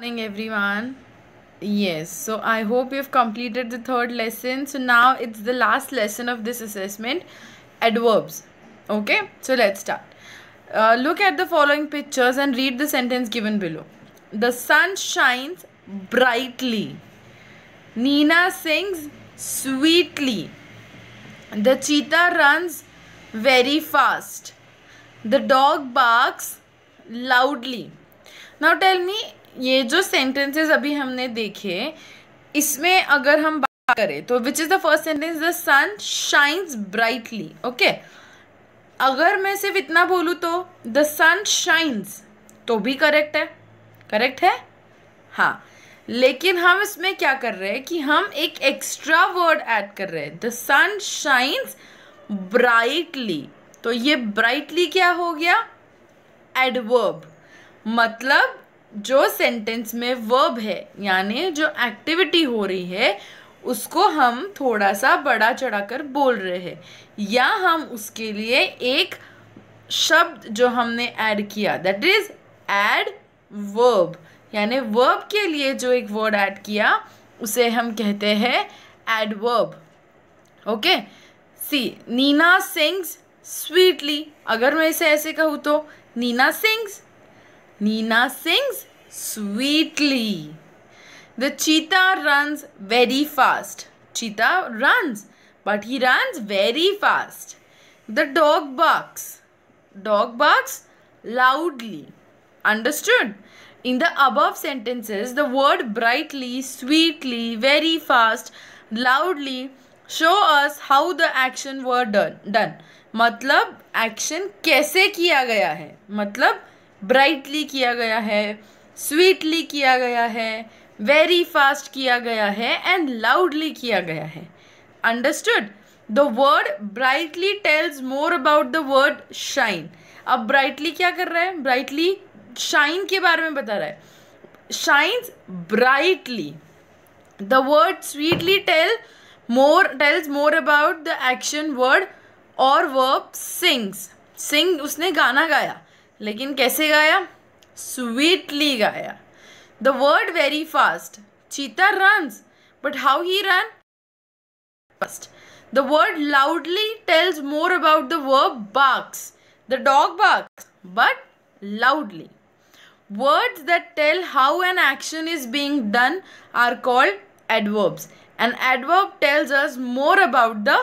Morning everyone. Yes, so I hope you've completed the third lesson. So now it's the last lesson of this assessment, adverbs. Okay, so let's start. Look at the following pictures and read the sentence given below. The sun shines brightly. Nina sings sweetly. The cheetah runs very fast. The dog barks loudly. Now tell me, ये जो sentences अभी हमने देखे, इसमें अगर हम बात करें तो which is the first sentence? The sun shines brightly. Okay, अगर मैं सिर्फ इतना बोलूँ तो द सन शाइन्स, तो भी करेक्ट है. करेक्ट है, हाँ. लेकिन हम इसमें क्या कर रहे हैं कि हम एक एक्स्ट्रा वर्ड ऐड कर रहे हैं. The sun shines brightly. तो ये ब्राइटली क्या हो गया? एडवर्ब. मतलब जो सेंटेंस में वर्ब है, यानी जो एक्टिविटी हो रही है, उसको हम थोड़ा सा बढ़ा चढ़ाकर बोल रहे हैं, या हम उसके लिए एक शब्द जो हमने ऐड किया, दैट इज एड वर्ब. यानी वर्ब के लिए जो एक वर्ड ऐड किया उसे हम कहते हैं adverb. Okay, see Nina sings sweetly. अगर मैं इसे ऐसे कहूँ तो Nina sings. Nina sings sweetly. The cheetah runs very fast. Cheetah runs, but he runs very fast. The dog barks. Dog barks loudly. Understood? In the above sentences, the word brightly, sweetly, very fast, loudly show us how the action were done. मतलब action कैसे किया गया है. मतलब brightly किया गया है, sweetly किया गया है, वेरी फास्ट किया गया है एंड लाउडली किया गया है. Understood? The word brightly tells more about the word shine. अब ब्राइटली क्या कर रहा है? ब्राइटली शाइन के बारे में बता रहा है. Shines brightly. The word sweetly tells more about the action word और वर्ब सिंग्स. सिंग उसने गाना गाया, लेकिन कैसे गाया? स्वीटली गाया. The word very fast. Cheetah runs, but how he run? Fast. The word loudly tells more about the verb barks. The dog barks, but loudly. Words that tell how an action is being done are called adverbs. An adverb tells us more about the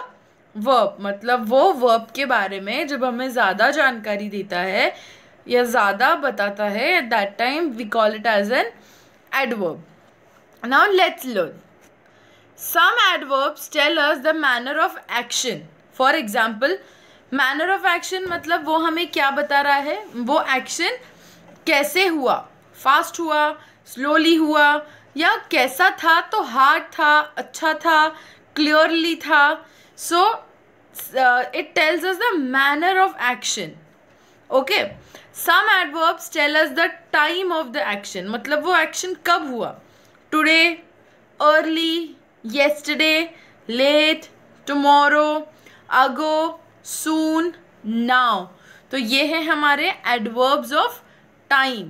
verb. मतलब वो verb के बारे में जब हमें ज़्यादा जानकारी देता है या ज़्यादा बताता है, at that time we call it as an adverb. Now let's learn. Some adverbs tell us the manner of action. For example, manner of action मतलब वो हमें क्या बता रहा है? वो action कैसे हुआ? फास्ट हुआ, स्लोली हुआ, या कैसा था? तो हार्ड था, अच्छा था, क्लियरली था. So it tells us the manner of action. Okay, some adverbs tell us the time of the action. मतलब वो एक्शन कब हुआ? Today, early, yesterday, late, tomorrow, ago, soon, now. तो ये है हमारे adverbs of time.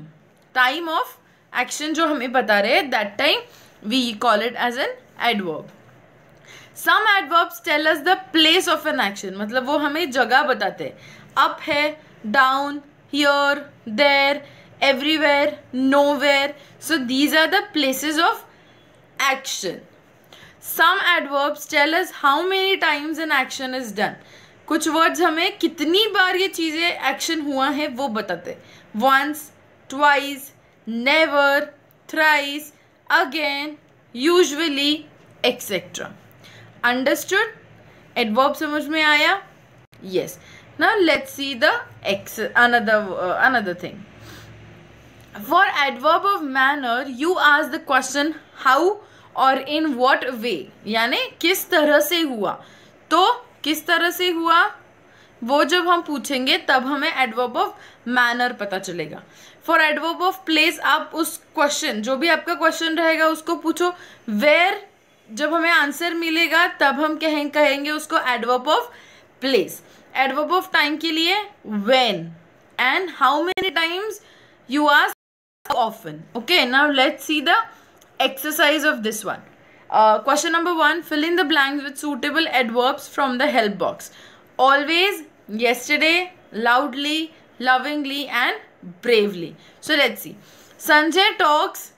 Time of action जो हमें बता रहे हैं, that time we call it as an adverb. Some adverbs tell us the place of an action. मतलब वो हमें जगह बताते हैं. अप है, down, here, there, everywhere, nowhere. So these are the places of action. Some adverbs tell us how many times an action is done. कुछ words हमें कितनी बार ये चीज़ें एक्शन हुआ है वो बताते हैं. Once, twice, never, thrice, again, usually, etc. Understood? Adverb समझ में आया? Yes. Now let's see the another thing. For adverb of manner, you ask the question how or in what way. यानी किस तरह से हुआ. तो किस तरह से हुआ वो जब हम पूछेंगे तब हमें एडवर्ब ऑफ मैनर पता चलेगा. फॉर एडवर्ब ऑफ प्लेस, आप उस क्वेश्चन, जो भी आपका क्वेश्चन रहेगा उसको पूछो वेयर. जब हमें आंसर मिलेगा तब हम कहेंगे उसको adverb of place. Adverb of time के लिए when. And how many times you ask often. Okay, now let's see the exercise of this one. Question number 1, fill in the blanks with suitable adverbs from the help box. Always, yesterday, loudly, lovingly and bravely. So let's see. Sanjay talks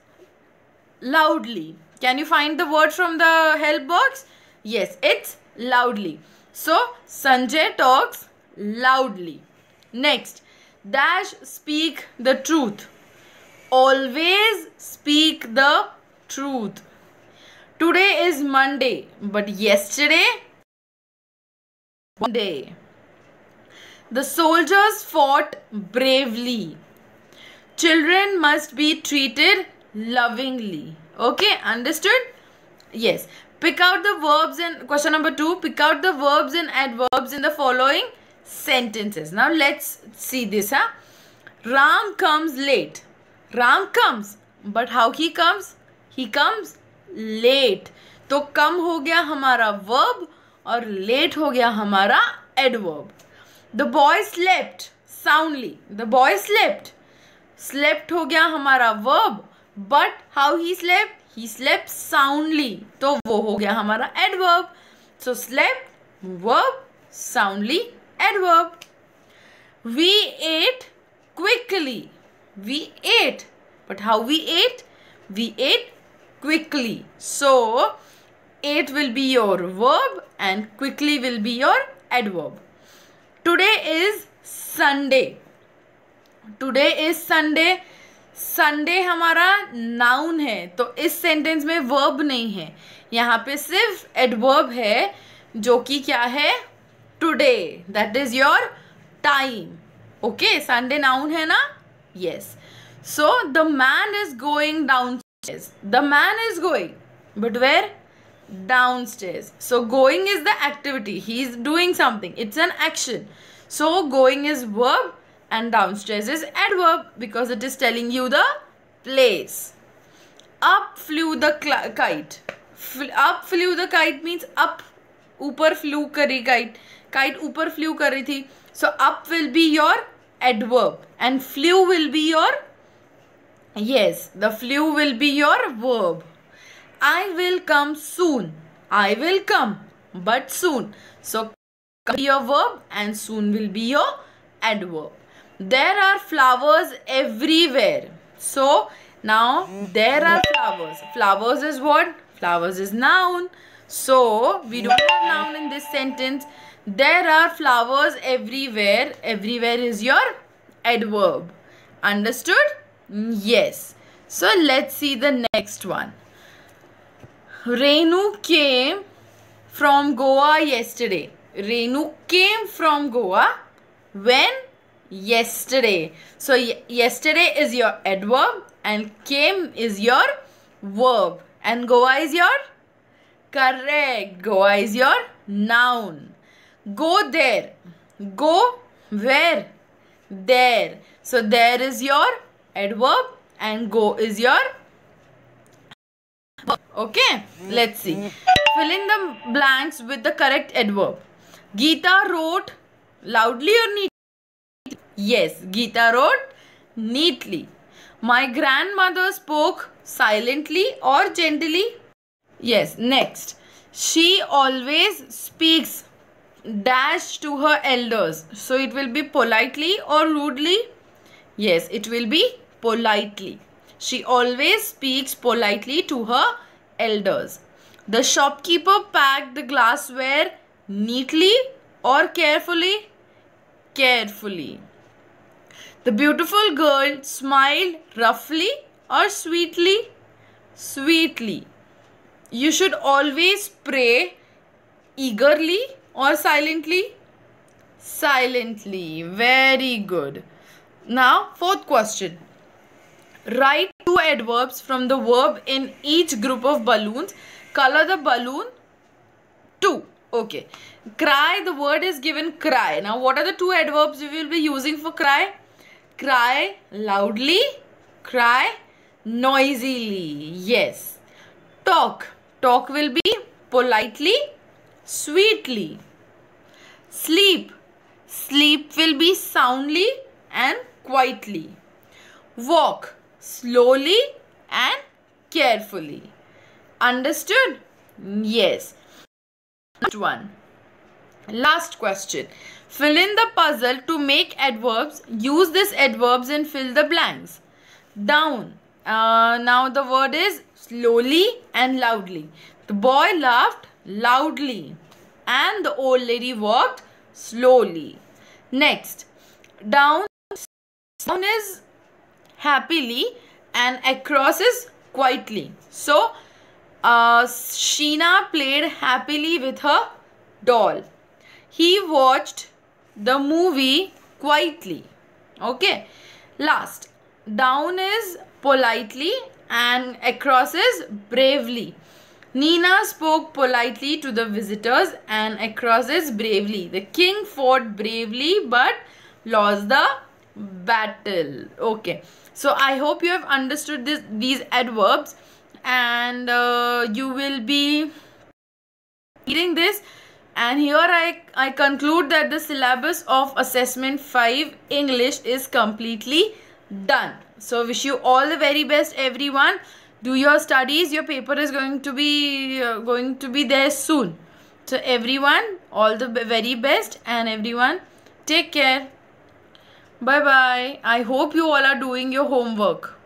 loudly. Can you find the word from the help box? Yes, it's loudly. So Sanjay talks loudly. Next, dash speak the truth. Always speak the truth. Today is Monday, but yesterday, Monday. The soldiers fought bravely. Children must be treated lovingly. Okay, understood? Yes. Pick out the verbs in question number 2. Pick out the verbs and adverbs in the following sentences. Now let's see this. Ram comes late. Ram comes, but how he comes? He comes late. तो कम हो गया हमारा verb और late हो गया हमारा adverb. The boy slept soundly. The boy slept. Slept हो गया हमारा verb, but how he slept? He slept soundly. तो वो हो गया हमारा adverb. So slept, verb, soundly, adverb. We ate quickly. We ate. But how we ate? We ate quickly. So ate will be your verb and quickly will be your adverb. Today is Sunday. Today is Sunday. Sunday हमारा noun है, तो इस sentence में verb नहीं है. यहाँ पे सिर्फ adverb है जो कि क्या है? Today. That is your time. Okay, Sunday noun है ना? Yes. So the man is going downstairs. The man is going, but where? Downstairs. So going is the activity. He is doing something. It's an action. So going is verb and downstairs is adverb because it is telling you the place. Up flew the kite. Up flew the kite means up. ऊपर flew करी kite. Kite ऊपर flew कर रही थी. So up will be your adverb and flew will be your, yes, the flew will be your verb. I will come soon. I will come, but soon. So come be your verb and soon will be your adverb. There are flowers everywhere. So now there are flowers. Flowers is what? Flowers is noun. So we don't have noun in this sentence. There are flowers everywhere. Everywhere is your adverb. Understood? Yes. So let's see the next one. Renu came from Goa yesterday. Renu came from Goa when? Yesterday. So yesterday is your adverb and came is your verb. And Goa is your? Correct. Goa is your noun. Go there. Go where? There. So there is your adverb and go is your verb. Okay. Let's see. Fill in the blanks with the correct adverb. Geeta wrote loudly or neatly? Yes, Geeta wrote neatly. My grandmother spoke silently or gently? Yes, next. She always speaks dash to her elders. So it will be politely or rudely? Yes, it will be politely. She always speaks politely to her elders. The shopkeeper packed the glassware neatly or carefully? Carefully. The beautiful girl smiled roughly or sweetly? Sweetly. You should always pray eagerly or silently? Silently. Very good. Now, fourth question. Write two adverbs from the verb in each group of balloons. Color the balloon 2. Okay. Cry, the word is given cry. Now, what are the two adverbs we will be using for cry? Cry loudly, cry noisily. Yes. Talk. Talk will be politely, sweetly. Sleep. Sleep will be soundly and quietly. Walk. slowly and carefully. Understood? Yes. Next one. Last question. Fill in the puzzle to make adverbs. Use these adverbs and fill the blanks. Down. Now the word is slowly and loudly. The boy laughed loudly and the old lady walked slowly. Next. Down. Down is happily and across is quietly. So, Sheena played happily with her doll. He watched the movie quietly. Okay. Last. Down is politely and across is bravely. Nina spoke politely to the visitors and across is bravely. The king fought bravely but lost the battle. Okay. So I hope you have understood these adverbs, and you will be reading this. And here I conclude that the syllabus of assessment 5 English is completely done. So wish you all the very best, everyone. Do your studies. Your paper is going to be there soon. So everyone, all the very best, and everyone take care. Bye bye. I hope you all are doing your homework.